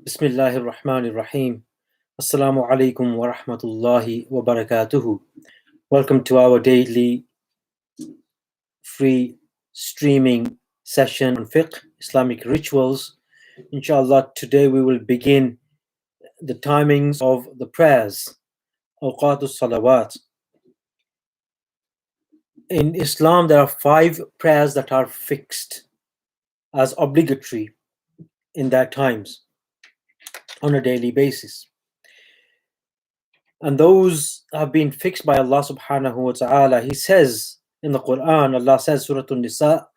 Bismillahir Rahmanir Rahim. Assalamu alaikum wa rahmatullahi wa barakatuhu. Welcome to our daily free streaming session on Fiqh, Islamic rituals. Inshallah, today we will begin the timings of the prayers, awqatus salawat. In Islam, there are 5 prayers that are fixed as obligatory in their times on a daily basis. And those have been fixed by Allah subhanahu wa ta'ala. He says in the Quran, Allah says, Surah An-Nisa,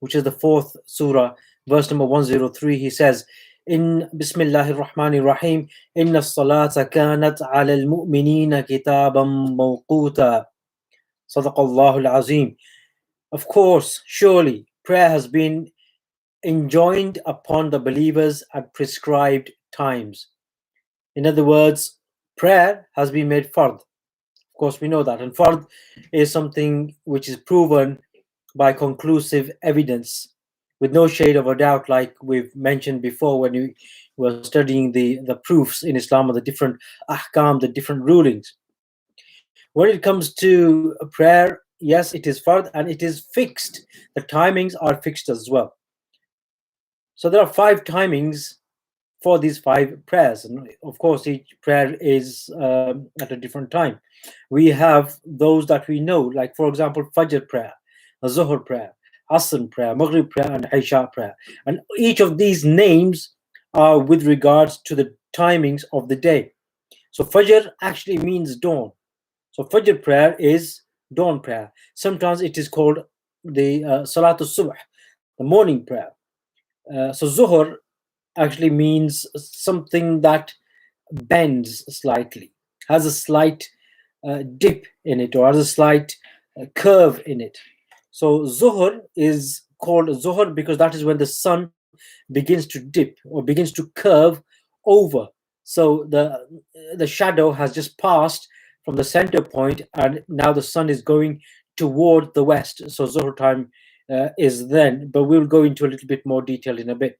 which is the 4th surah, verse number 103, He says, in Bismillahir Rahmanir Rahim, Inna as-salata kanat ala al-mu'minina kitaban mawquta. Sadaqallahu al-azim. Of course, surely, prayer has been enjoined upon the believers at prescribed times. In other words, prayer has been made fard. Of course, we know that. And fard is something which is proven by conclusive evidence, with no shade of a doubt, like we've mentioned before when we were studying the proofs in Islam of the different ahkam, the different rulings. When it comes to prayer, yes, it is fard and it is fixed. The timings are fixed as well. So there are 5 timings for these 5 prayers, and of course each prayer is at a different time. We have those that we know, like for example Fajr prayer, Zuhr prayer, Asr prayer, Maghrib prayer, and Isha prayer, and each of these names are with regards to the timings of the day. So Fajr actually means dawn. So Fajr prayer is dawn prayer. Sometimes it is called the Salatul Subh, the morning prayer. So Zuhr actually means something that bends slightly, has a slight dip in it, or has a slight curve in it. So Zuhr is called Zuhr because that is when the sun begins to dip or begins to curve over. So the shadow has just passed from the center point, and now the sun is going toward the west. So Zuhr time is then, but we'll go into a little bit more detail in a bit.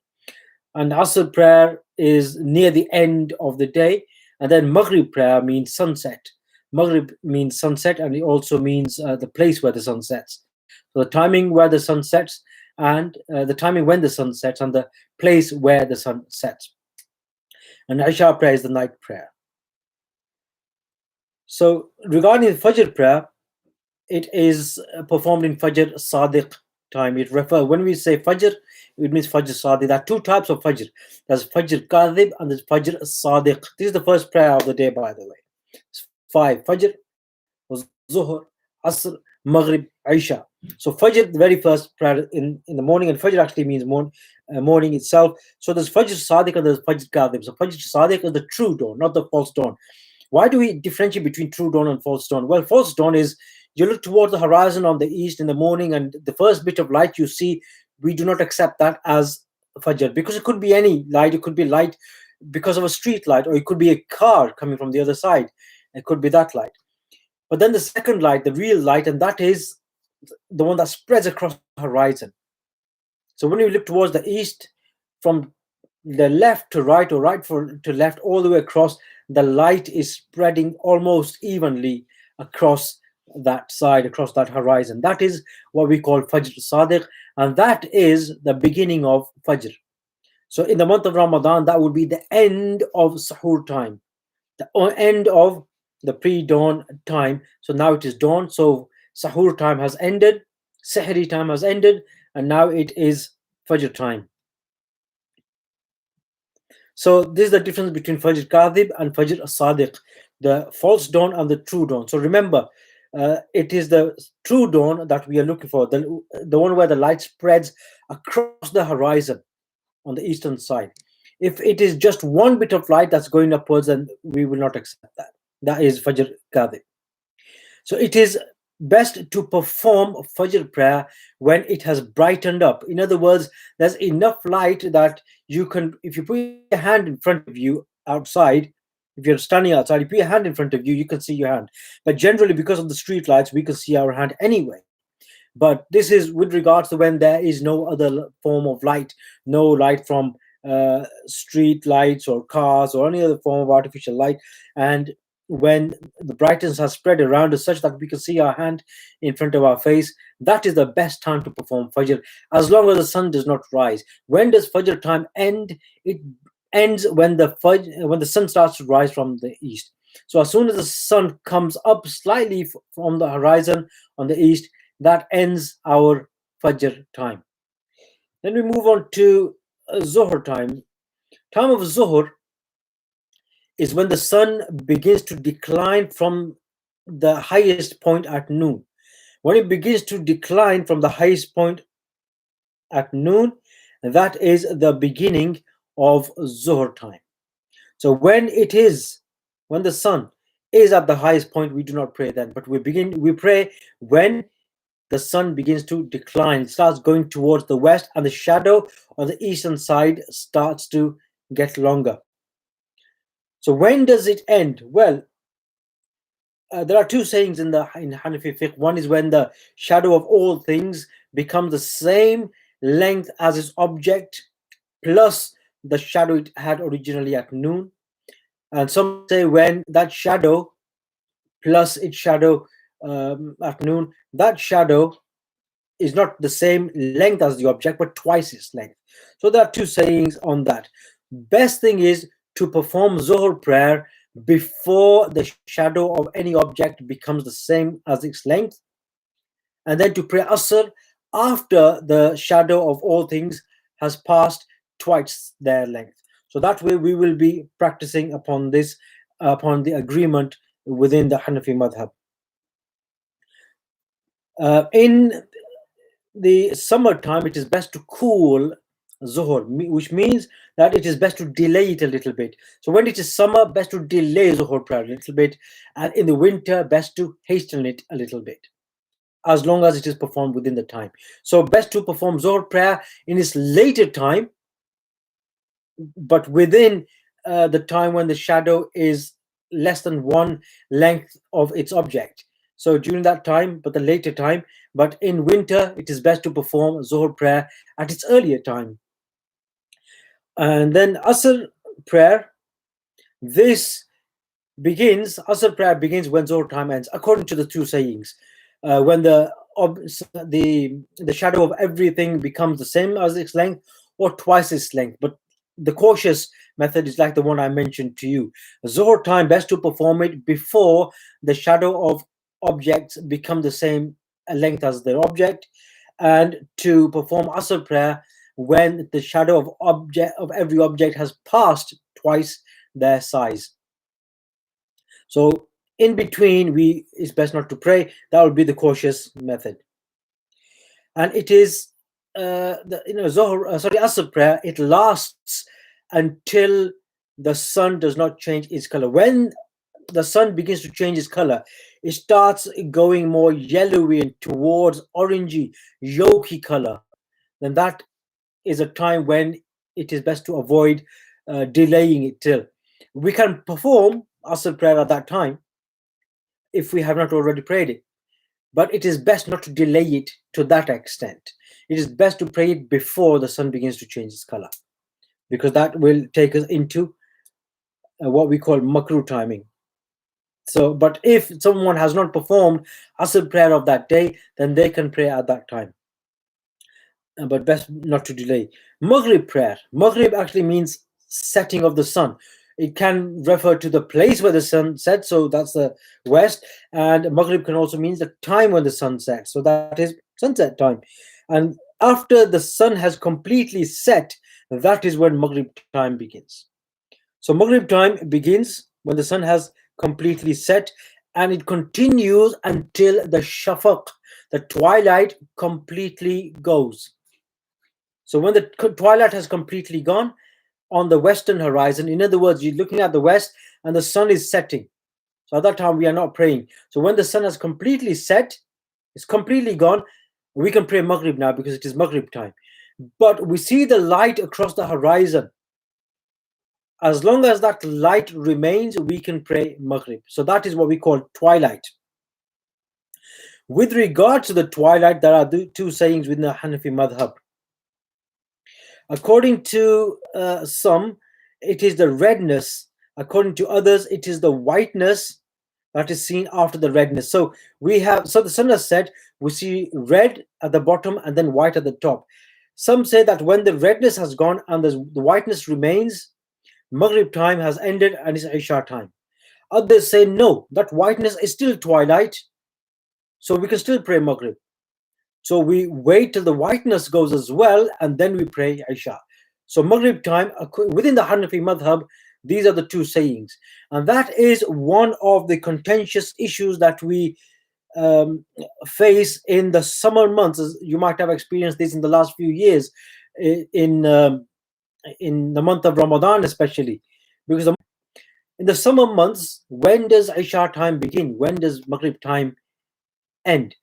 And Asr prayer is near the end of the day, and then Maghrib prayer means sunset. Maghrib means sunset, and it also means the place where the sun sets. So the timing where the sun sets, and the timing when the sun sets, and the place where the sun sets. And Isha prayer is the night prayer. So regarding the Fajr prayer, it is performed in Fajr Sadiq time. It refers, when we say Fajr, it means Fajr Sadiq. There are 2 types of Fajr. There's Fajr Kadhib and there's Fajr Sadiq. This is the first prayer of the day, by the way. It's 5. Fajr, Zuhr, Asr, Maghrib, Isha. So Fajr, the very first prayer in the morning, and Fajr actually means morning itself. So there's Fajr Sadiq and there's Fajr Kadhib. So Fajr Sadiq is the true dawn, not the false dawn. Why do we differentiate between true dawn and false dawn? Well, false dawn is you look toward the horizon on the east in the morning, and the first bit of light you see, we do not accept that as Fajr, because it could be any light. It could be light because of a street light, or it could be a car coming from the other side. It could be that light. But then the second light, the real light, and that is the one that spreads across the horizon. So when you look towards the east, from the left to right or right to left, all the way across, the light is spreading almost evenly across that side, across that horizon. That is what we call Fajr Sadiq, and that is the beginning of Fajr. So in the month of Ramadan, that would be the end of Sahur time, the end of the pre-dawn time. So now it is dawn, so Sahur time has ended, Sahri time has ended, and now it is Fajr time. So this is the difference between Fajr Kadhib and Fajr Sadiq, the false dawn and the true dawn. So remember, it is the true dawn that we are looking for, the one where the light spreads across the horizon on the eastern side. If it is just one bit of light that's going upwards, then we will not accept that. That is Fajr Kadhib. So it is best to perform Fajr prayer when it has brightened up. In other words, there's enough light that you can, if you put your hand in front of you outside, if you're standing outside, you put your hand in front of you, you can see your hand. But generally, because of the street lights, we can see our hand anyway. But this is with regards to when there is no other form of light, no light from street lights or cars or any other form of artificial light, and when the brightness has spread around us such that we can see our hand in front of our face, that is the best time to perform Fajr, as long as the sun does not rise. When does Fajr time end? It ends when the sun starts to rise from the east. So as soon as the sun comes up slightly from the horizon on the east, that ends our Fajr time. Then we move on to Zuhr time. Time of Zuhr is when the sun begins to decline from the highest point at noon. When it begins to decline from the highest point at noon, that is the beginning of Zuhr time. So when the sun is at the highest point, we do not pray then, but we pray when the sun begins to decline. It starts going towards the west, and the shadow on the eastern side starts to get longer. So when does it end? Well, there are two sayings in Hanafi fiqh. One is when the shadow of all things becomes the same length as its object plus the shadow it had originally at noon. And some say when that shadow plus its shadow at noon, that shadow is not the same length as the object, but twice its length. So there are two sayings on that. Best thing is to perform Zuhr prayer before the shadow of any object becomes the same as its length, and then to pray Asr after the shadow of all things has passed twice their length. So that way we will be practicing upon this, upon the agreement within the Hanafi madhab. In the summertime, it is best to cool Zuhr, which means that it is best to delay it a little bit. So when it is summer, best to delay Zuhr prayer a little bit, and in the winter, best to hasten it a little bit, as long as it is performed within the time. So best to perform Zuhr prayer in its later time, but within the time when the shadow is less than one length of its object. So during that time, but the later time. But in winter, it is best to perform Zuhr prayer at its earlier time. And then Asr prayer, Asr prayer begins when Zuhr time ends, according to the two sayings. When the shadow of everything becomes the same as its length or twice its length. But the cautious method is like the one I mentioned to you. Zuhr time, best to perform it before the shadow of objects become the same length as their object, and to perform Asr prayer when the shadow of every object has passed twice their size. So in between, it's best not to pray. That would be the cautious method. And it is Asr prayer, it lasts until the sun does not change its color. When the sun begins to change its color, it starts going more yellowy and towards orangey, yolky color. Then that is a time when it is best to avoid delaying it till. We can perform Asr prayer at that time if we have not already prayed it, but it is best not to delay it to that extent. It is best to pray it before the sun begins to change its color, because that will take us into what we call makruh timing. So, but if someone has not performed Asr prayer of that day, then they can pray at that time, but best not to delay. Maghrib prayer. Maghrib actually means setting of the sun. It can refer to the place where the sun sets, so that's the west. And Maghrib can also mean the time when the sun sets, so that is sunset time. And after the sun has completely set, that is when Maghrib time begins. So Maghrib time begins when the sun has completely set, and it continues until the shafaq, the twilight, completely goes. So when the twilight has completely gone on the western horizon, in other words, you're looking at the west and the sun is setting. So at that time, we are not praying. So when the sun has completely set, it's completely gone, we can pray Maghrib now because it is Maghrib time. But we see the light across the horizon. As long as that light remains, we can pray Maghrib. So that is what we call twilight. With regard to the twilight, there are two sayings within the Hanafi madhab. According to some, it is the redness. According to others, it is the whiteness that is seen after the redness. So so the Sunnah said we see red at the bottom and then white at the top. Some say that when the redness has gone and the whiteness remains, Maghrib time has ended and it's Isha time. Others say no, that whiteness is still twilight, so we can still pray Maghrib. So we wait till the whiteness goes as well, and then we pray Isha. So Maghrib time, within the Hanafi madhab, these are the two sayings. And that is one of the contentious issues that we face in the summer months. You might have experienced this in the last few years, in the month of Ramadan especially. Because in the summer months, when does Isha time begin? When does Maghrib time end?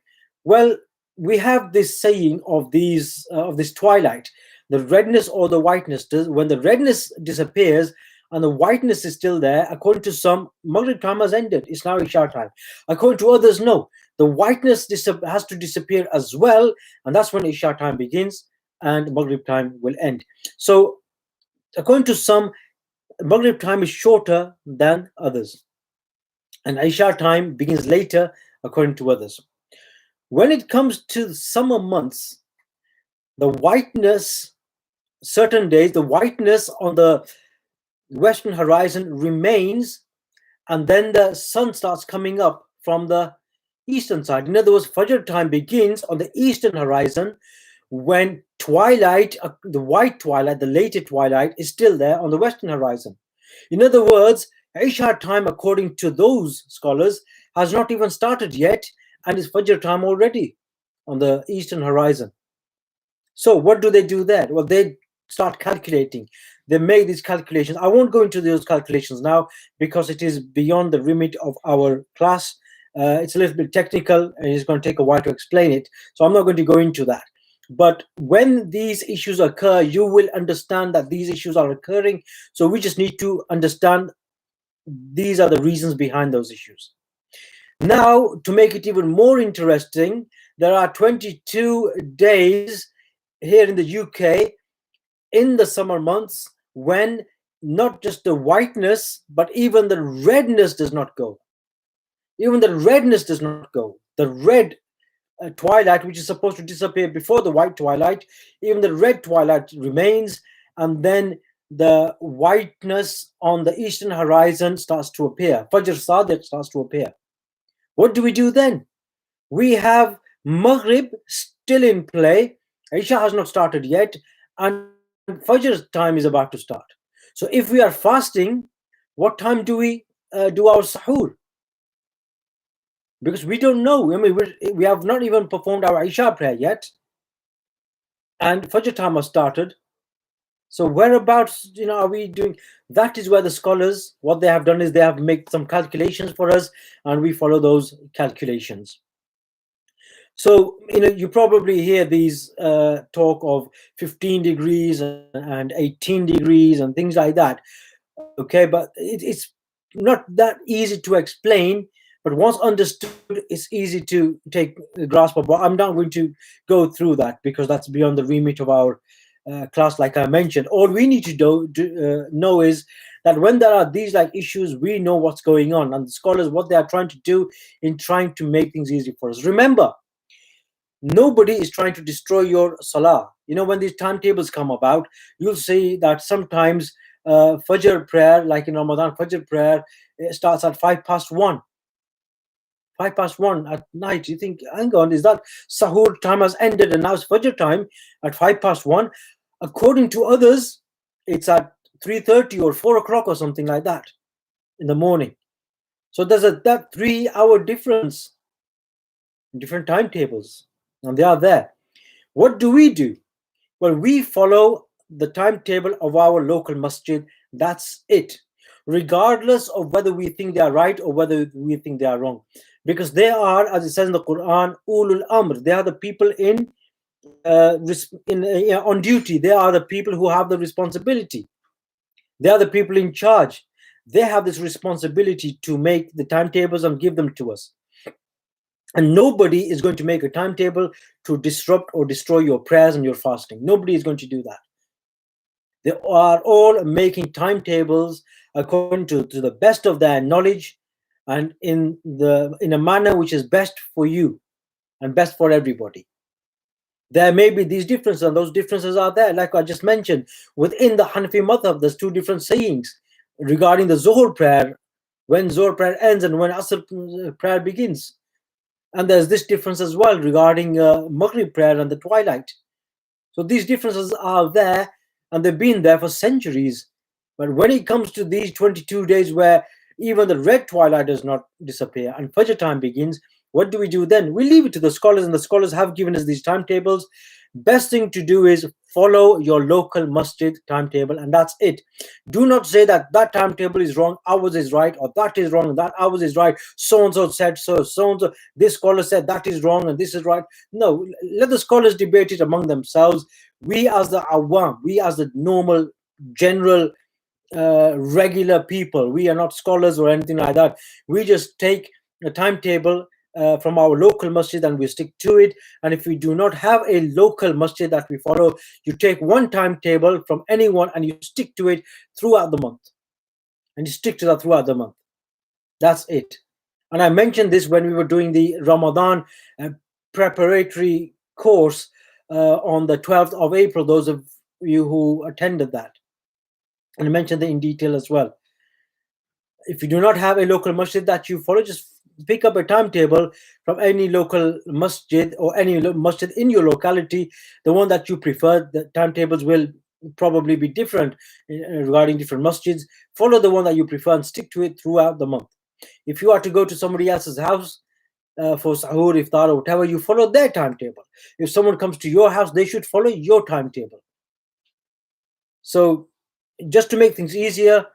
Well, we have this saying of this twilight, the redness or the whiteness. When the redness disappears and the whiteness is still there, according to some, Maghrib time has ended. It's now Isha time. According to others, no. The whiteness has to disappear as well, and that's when Isha time begins and Maghrib time will end. So, according to some, Maghrib time is shorter than others, and Isha time begins later, according to others. When it comes to the summer months, the whiteness, certain days, the whiteness on the western horizon remains, and then the sun starts coming up from the eastern side. In other words, Fajr time begins on the eastern horizon when twilight, the white twilight, the later twilight, is still there on the western horizon. In other words, Isha time, according to those scholars, has not even started yet, and it's Fajr time already on the eastern horizon. So what do they do there? Well, they start calculating. They make these calculations. I won't go into those calculations now because it is beyond the remit of our class. It's a little bit technical and it's going to take a while to explain it. So I'm not going to go into that. But when these issues occur, you will understand that these issues are occurring. So we just need to understand these are the reasons behind those issues. Now, to make it even more interesting, there are 22 days here in the UK in the summer months when not just the whiteness, but even the redness does not go. Even the redness does not go. The red twilight, which is supposed to disappear before the white twilight, even the red twilight remains, and then the whiteness on the eastern horizon starts to appear. Fajr Sadiq starts to appear. What do we do then? We have Maghrib still in play. Isha has not started yet, and Fajr time is about to start. So if we are fasting, what time do we do our sahur? Because we don't know. I mean, we have not even performed our Isha prayer yet, and Fajr time has started. So whereabouts, are we doing? That is where the scholars, what they have done is they have made some calculations for us, and we follow those calculations. So, you probably hear these talk of 15 degrees and 18 degrees and things like that. Okay, but it's not that easy to explain. But once understood, it's easy to take a grasp of. But I'm not going to go through that because that's beyond the remit of our class, like I mentioned. All we need to know is that when there are these issues, we know what's going on, and the scholars, what they are trying to do in trying to make things easy for us. Remember, nobody is trying to destroy your salah. When these timetables come about, you'll see that sometimes Fajr prayer, like in Ramadan, Fajr prayer starts at 1:05. 1:05 at night. You think, hang on, is that sahur time has ended and now it's Fajr time at 1:05? According to others, it's at 3:30 or 4 o'clock or something like that in the morning. So there's that 3-hour difference in different timetables, and they are there. What do? Well, we follow the timetable of our local masjid. That's it, regardless of whether we think they are right or whether we think they are wrong, because they are, as it says in the Quran, ulul amr. They are the people on duty. They are the people who have the responsibility. They are the people in charge. They have this responsibility to make the timetables and give them to us. And nobody is going to make a timetable to disrupt or destroy your prayers and your fasting. Nobody is going to do that. They are all making timetables according to the best of their knowledge and in a manner which is best for you and best for everybody. There may be these differences, and those differences are there. Like I just mentioned, within the Hanafi madhab, there's two different sayings regarding the Zuhr prayer, when Zuhr prayer ends and when Asr prayer begins. And there's this difference as well regarding Maghrib prayer and the twilight. So these differences are there, and they've been there for centuries. But when it comes to these 22 days where even the red twilight does not disappear and Fajr time begins, what do we do then? We leave it to the scholars, and the scholars have given us these timetables. Best thing to do is follow your local masjid timetable, and that's it. Do not say that that timetable is wrong, ours is right, or that is wrong, that ours is right. So and so said so, so and so. This scholar said that is wrong and this is right. No, let the scholars debate it among themselves. We as the awam, we as the normal, general, regular people, we are not scholars or anything like that. We just take a timetable from our local masjid and we stick to it. And if we do not have a local masjid that we follow, you take one timetable from anyone and you stick to it throughout the month. And you stick to that throughout the month. That's it. And I mentioned this when we were doing the Ramadan preparatory course on the 12th of April, those of you who attended that. And I mentioned it in detail as well. If you do not have a local masjid that you follow, just pick up a timetable from any local masjid or any masjid in your locality, the one that you prefer. The timetables will probably be different regarding different masjids. Follow the one that you prefer and stick to it throughout the month. If you are to go to somebody else's house for sahur, iftar, or whatever, you follow their timetable. If someone comes to your house, they should follow your timetable. So just to make things easier,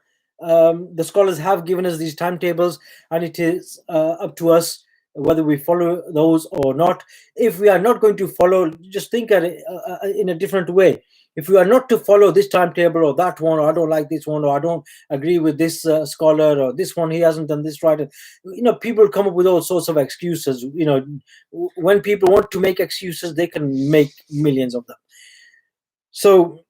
the scholars have given us these timetables, and it is up to us whether we follow those or not. If we are not going to follow, just think at it in a different way. If we are not to follow this timetable or that one, or I don't like this one, or I don't agree with this scholar, or this one, he hasn't done this right, people come up with all sorts of excuses. When people want to make excuses, they can make millions of them. So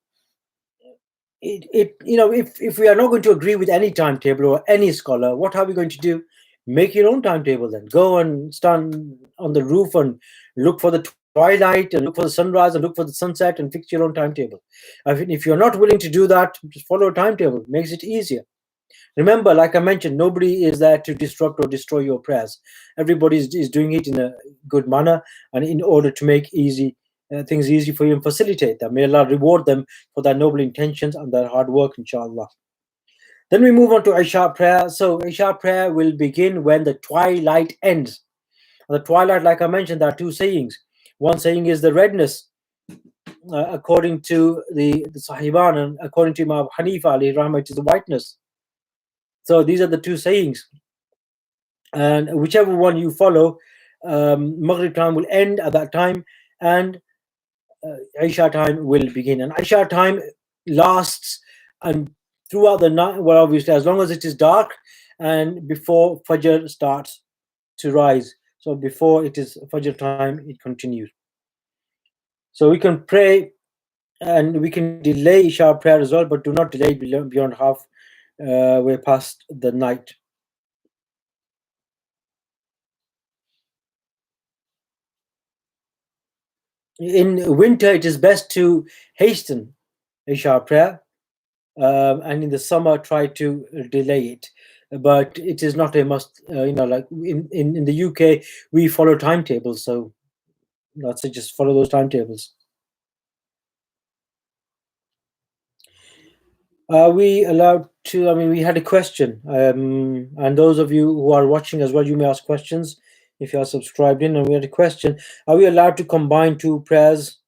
if we are not going to agree with any timetable or any scholar, what are we going to do? Make your own timetable then. Go and stand on the roof and look for the twilight and look for the sunrise and look for the sunset and fix your own timetable. If you're not willing to do that, just follow a timetable. It makes it easier. Remember, like I mentioned, nobody is there to disrupt or destroy your prayers. Everybody is doing it in a good manner and in order to make things easy for you and facilitate them. May Allah reward them for their noble intentions and their hard work, inshallah. Then we move on to Isha prayer. So Isha prayer will begin when the twilight ends. The twilight, like I mentioned, there are two sayings. One saying is the redness, according to the Sahiban, and according to Imam Hanifa alayhi rahmah, it is the whiteness. So these are the two sayings. And whichever one you follow, Maghrib time will end at that time, and Isha time will begin. And Isha time lasts and throughout the night, well, obviously, as long as it is dark and before Fajr starts to rise. So before it is Fajr time, it continues. So we can pray and we can delay Isha prayer as well, but do not delay beyond half way past the night. In winter, it is best to hasten Isha prayer, and in the summer, try to delay it. But it is not a must. Like in the UK, we follow timetables, so that's it. Just follow those timetables. Are we allowed to? I mean, we had a question, and those of you who are watching as well, you may ask questions if you are subscribed in. And we had a question: are we allowed to combine two prayers?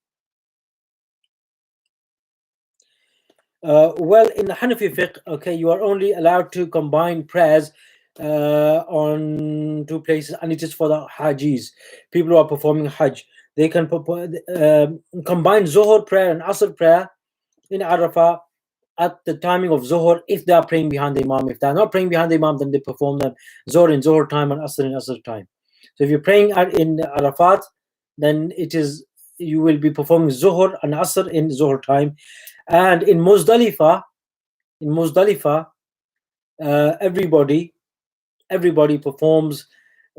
Well, in the Hanafi fiqh, okay, you are only allowed to combine prayers on two places, and it is for the hajis, people who are performing hajj. They can combine Zuhr prayer and Asr prayer in Arafah at the timing of Zuhr if they are praying behind the Imam. If they are not praying behind the Imam, then they perform them Zuhr in Zuhr time and Asr in Asr time. So if you're praying in Arafat, then you will be performing Zuhr and Asr in Zuhr time. And in Muzdalifah, everybody performs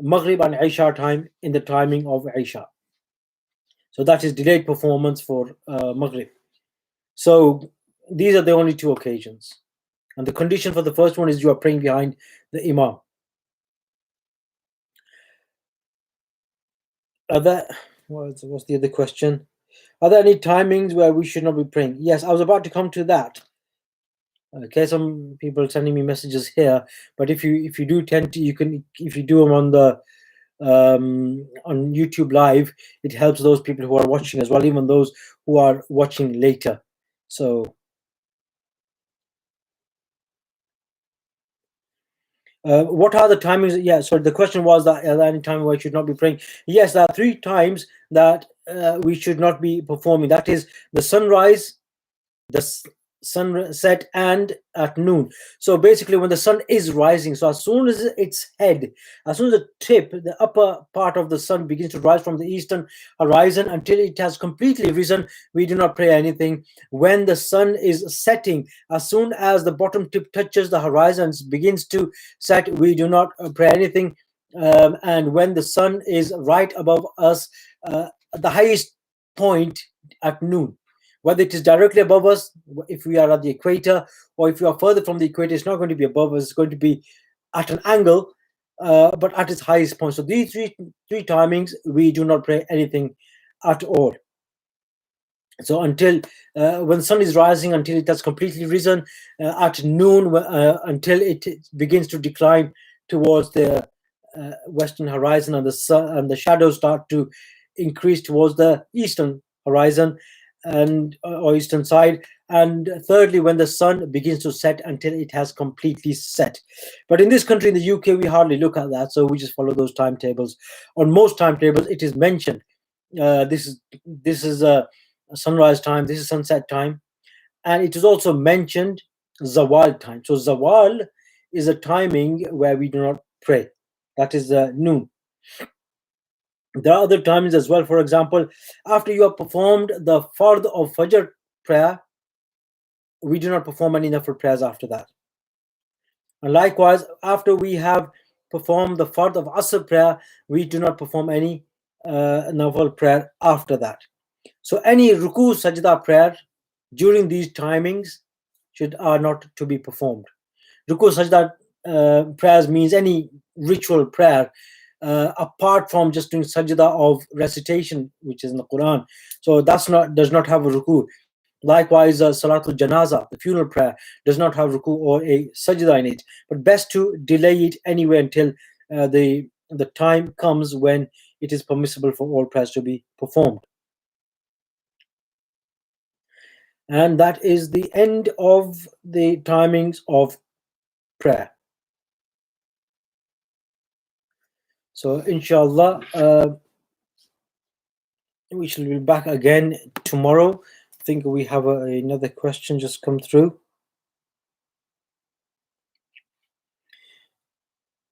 Maghrib and Isha time in the timing of Isha. So that is delayed performance for Maghrib. So these are the only two occasions. And the condition for the first one is you are praying behind the Imam. What's the other question? Are there any timings where we should not be praying? Yes, I was about to come to that. Okay, some people sending me messages here, but if you do tend to, you can, if you do them on the on YouTube live, it helps those people who are watching as well, even those who are watching later. So what are the timings? Yeah, so the question was that are there any time where I should not be praying? Yes, there are 3 times that we should not be performing. That is the sunrise, the sunset, and at noon. So basically when the sun is rising, so as soon as its head, as soon as the upper part of the sun begins to rise from the eastern horizon until it has completely risen, we do not pray anything. When the sun is setting, as soon as the bottom tip touches the horizon, begins to set, we do not pray anything. And when the sun is right above us, the highest point at noon, whether it is directly above us, if we are at the equator, or if we are further from the equator, it's not going to be above us, it's going to be at an angle, but at its highest point. So these three timings, we do not pray anything at all. So until when the sun is rising, until it has completely risen, at noon, until it begins to decline towards the western horizon, and the sun and the shadows start to increase towards the eastern horizon and or eastern side. And thirdly, when the sun begins to set until it has completely set. But in this country, in the UK, we hardly look at that, so we just follow those timetables. On most timetables, it is mentioned this is a sunrise time, this is sunset time, and it is also mentioned zawal time. So zawal is a timing where we do not pray. That is noon. There are other times as well. For example, after you have performed the fard of Fajr prayer, we do not perform any nafil prayers after that. And likewise, after we have performed the fard of Asr prayer, we do not perform any nafil prayer after that. So any ruku sajda prayer during these timings are not to be performed. Ruku sajda prayers means any ritual prayer apart from just doing sajda of recitation, which is in the Quran. So does not have a ruku. Likewise, Salatul Janaza, the funeral prayer, does not have ruku or a sajda in it. But best to delay it anyway until the time comes when it is permissible for all prayers to be performed. And that is the end of the timings of prayer. So inshallah, we shall be back again tomorrow. I think we have another question just come through.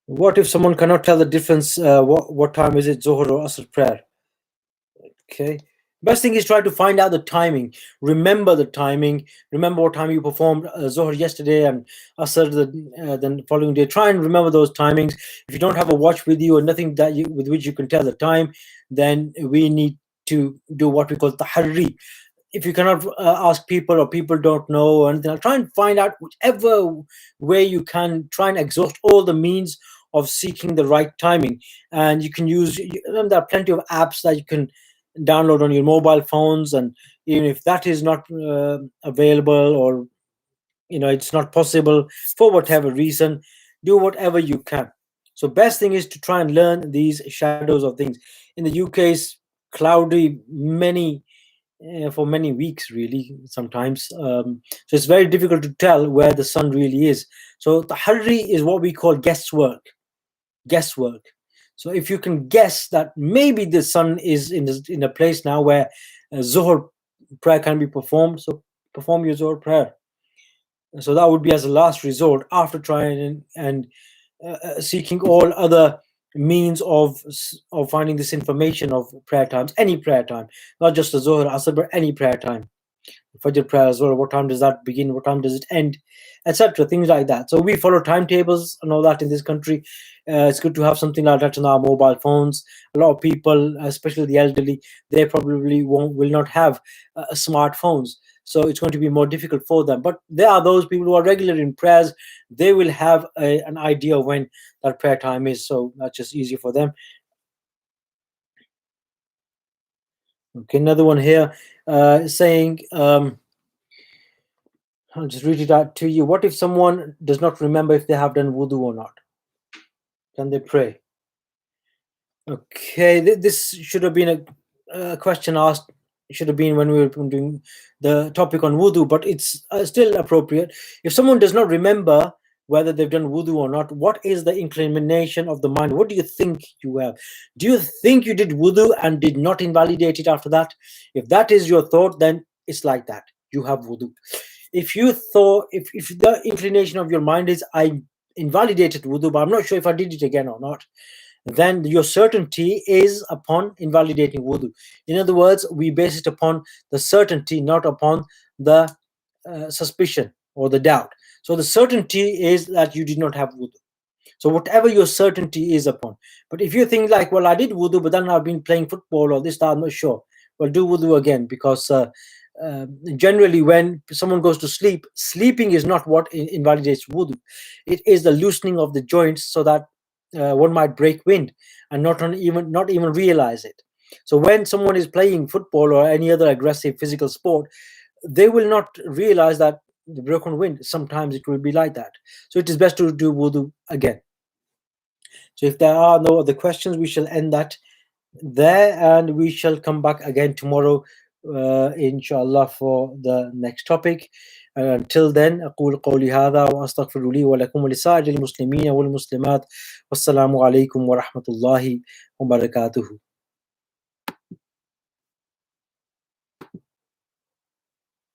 What if someone cannot tell the difference? What time is it, Zuhr or Asr prayer? Okay. Best thing is try to find out the timing. Remember the timing. Remember what time you performed Zuhr yesterday and Asr the following day. Try and remember those timings. If you don't have a watch with you or nothing with which you can tell the time, then we need to do what we call tahri. If you cannot ask people, or people don't know or anything, try and find out whichever way you can. Try and exhaust all the means of seeking the right timing. And you can use, there are plenty of apps that you can download on your mobile phones, and even if that is not available, or it's not possible for whatever reason, do whatever you can. So best thing is to try and learn these shadows of things. In the UK, it's cloudy for many weeks, really, sometimes. So it's very difficult to tell where the sun really is. So tahri is what we call guesswork. So if you can guess that maybe the sun is in a place now where Zuhr prayer can be performed, so perform your Zuhr prayer. So that would be as a last resort, after trying and seeking all other means of finding this information of prayer times, any prayer time, not just the Zuhr, Asr, but any prayer time. Fajr prayer as well. What time does that begin? What time does it end? Etc. Things like that. So we follow timetables and all that in this country. It's good to have something like that on our mobile phones. A lot of people, especially the elderly, they probably will not have smartphones. So it's going to be more difficult for them. But there are those people who are regular in prayers. They will have an idea when that prayer time is. So that's just easier for them. Okay, another one here saying, I'll just read it out to you. What if someone does not remember if they have done wudu or not? Can they pray? Okay, this should have been a question asked. Should have been when we were doing the topic on wudu, but it's still appropriate. If someone does not remember whether they've done wudu or not, what is the inclination of the mind? What do you think you have? Do you think you did wudu and did not invalidate it after that? If that is your thought, then it's like that. You have wudu. If you thought, if the inclination of your mind is, I invalidated wudu, but I'm not sure if I did it again or not, then your certainty is upon invalidating wudu. In other words, we base it upon the certainty, not upon the suspicion or the doubt. So the certainty is that you did not have wudu. So whatever your certainty is upon. But if you think like, well, I did wudu, but then I've been playing football or this, that, I'm not sure. Well, do wudu again, because generally when someone goes to sleep, sleeping is not what invalidates wudu. It is the loosening of the joints so that one might break wind and not even realize it. So when someone is playing football or any other aggressive physical sport, they will not realize that the broken wind. Sometimes it will be like that. So it is best to do wudu again. So if there are no other questions, we shall end that there, and we shall come back again tomorrow, inshallah, for the next topic. Until then, أقول قولي هذا وأستغفر لي ولكم ولسائر المسلمين والمسلمات والسلام عليكم ورحمة الله وبركاته.